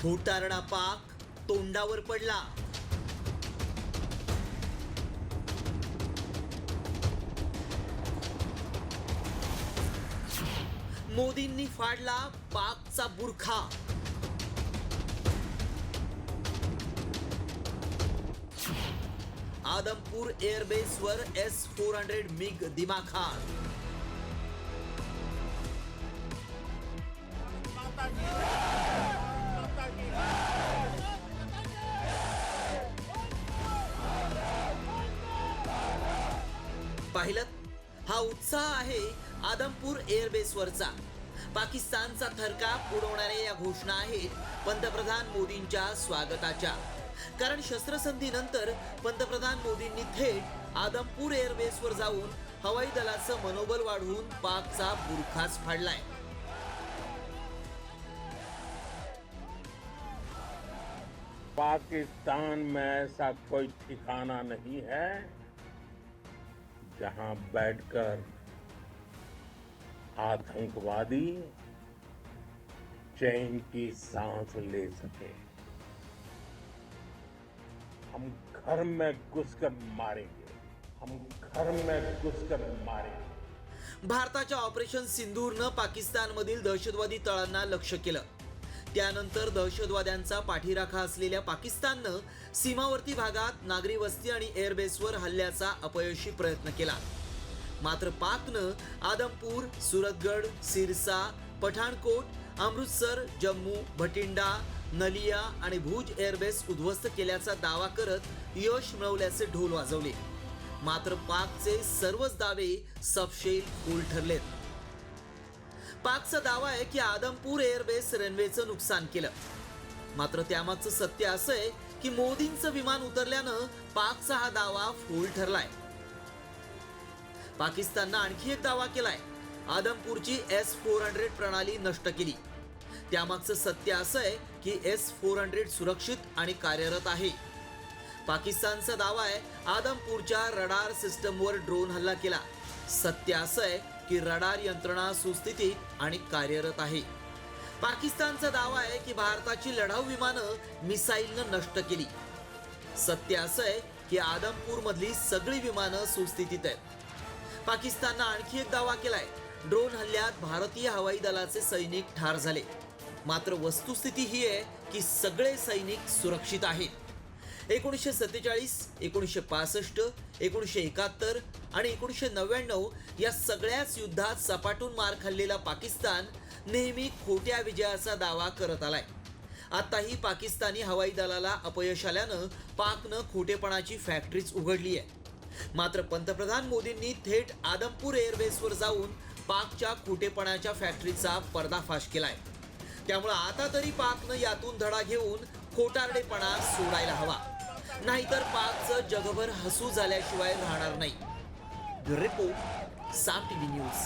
खोटारडा पाक तोंडावर पडला. मोदींनी फाडला पाकचा बुरखा. आदमपूर एअरबेसवर S-400 मिग दिमाखात. पाहिलं, हा उत्साह आहे आदमपूर एअरबेसवरचा. पाकिस्तानचा थरकाप उडवणाऱ्या या घोषणा आहेत पंतप्रधान मोदींच्या स्वागताच्या. कारण शस्त्रसंधीनंतर पंतप्रधान मोदींनी थेट आदमपूर एअरबेसवर जाऊन हवाई दलाचं मनोबल वाढवून पाकचा बुरखाच फाडलाय. पाकिस्तान में ऐसा कोई ठिकाना नहीं है जहां बैठकर आतंकवादी चैन की सांस ले सके. हम घर में घुसकर मारेंगे, हम घर में घुसकर मारेंगे. भारताच्या ऑपरेशन सिंदूरनं पाकिस्तानमधील दहशतवादी तळांना लक्ष्य केलं. त्यानंतर दहशतवाद्यांचा पाठीराखा असलेल्या पाकिस्ताननं सीमावर्ती भागात नागरी वस्ती आणि एअरबेसवर हल्ल्याचा अपयशी प्रयत्न केला. मात्र पाकनं आदमपूर, सूरतगड, सिरसा, पठाणकोट, अमृतसर, जम्मू, भटिंडा, नलिया आणि भुज एअरबेस उद्ध्वस्त केल्याचा दावा करत यश मिळवल्याचे ढोल वाजवले. मात्र पाकचे सर्वच दावे सपशेल फूल ठरलेत. पाकचा दावा आहे की आदमपूर एअरबेस रनवेचं नुकसान केलं. मात्र त्यामागचं सत्य असं आहे की मोदींचं विमान उतरल्यानं पाकचा हा दावा फूल ठरलाय. पाकिस्ताननं आणखी एक दावा केलाय, आदमपूरची S-400 प्रणाली नष्ट केली. त्यामागचं सत्य असं आहे की S-400 सुरक्षित आणि कार्यरत आहे. पाकिस्तानचा दावा आहे आदमपूरच्या रडार सिस्टमवर ड्रोन हल्ला केला. सत्य असं आहे की रडार यंत्रणा सुस्थितीत आणि कार्यरत आहे. पाकिस्तानचा दावा आहे की भारताची लढाऊ विमानं मिसाईलनं नष्ट केली. सत्य असं आहे की आदमपूर मधली सगळी विमानं सुस्थितीत आहेत. पाकिस्ताननं आणखी एक दावा केलाय, ड्रोन हल्ल्यात भारतीय हवाई दलाचे सैनिक ठार झाले. मात्र वस्तुस्थिती ही आहे की सगळे सैनिक सुरक्षित आहेत. 1947, 1965, 1971 आणि 1999 या सगळ्याच युद्धात सपाटून मार खाल्लेला पाकिस्तान नेहमी खोट्या विजयाचा दावा करत आलाय. आताही पाकिस्तानी हवाई दलाला अपयश आल्यानं पाकनं खोटेपणाची फॅक्टरीच उघडली आहे. मात्र पंतप्रधान मोदींनी थेट आदमपूर एअरबेसवर जाऊन पाकच्या खोटेपणाच्या फॅक्टरीचा पर्दाफाश केलाय. त्यामुळे आता तरी पाकनं यातून धडा घेऊन खोटारडेपणा सोडायला हवा, नाहीतर पाकचं जगभर हसू झाल्याशिवाय राहणार नाही. रिपोर्ट साम टीव्ही न्यूज.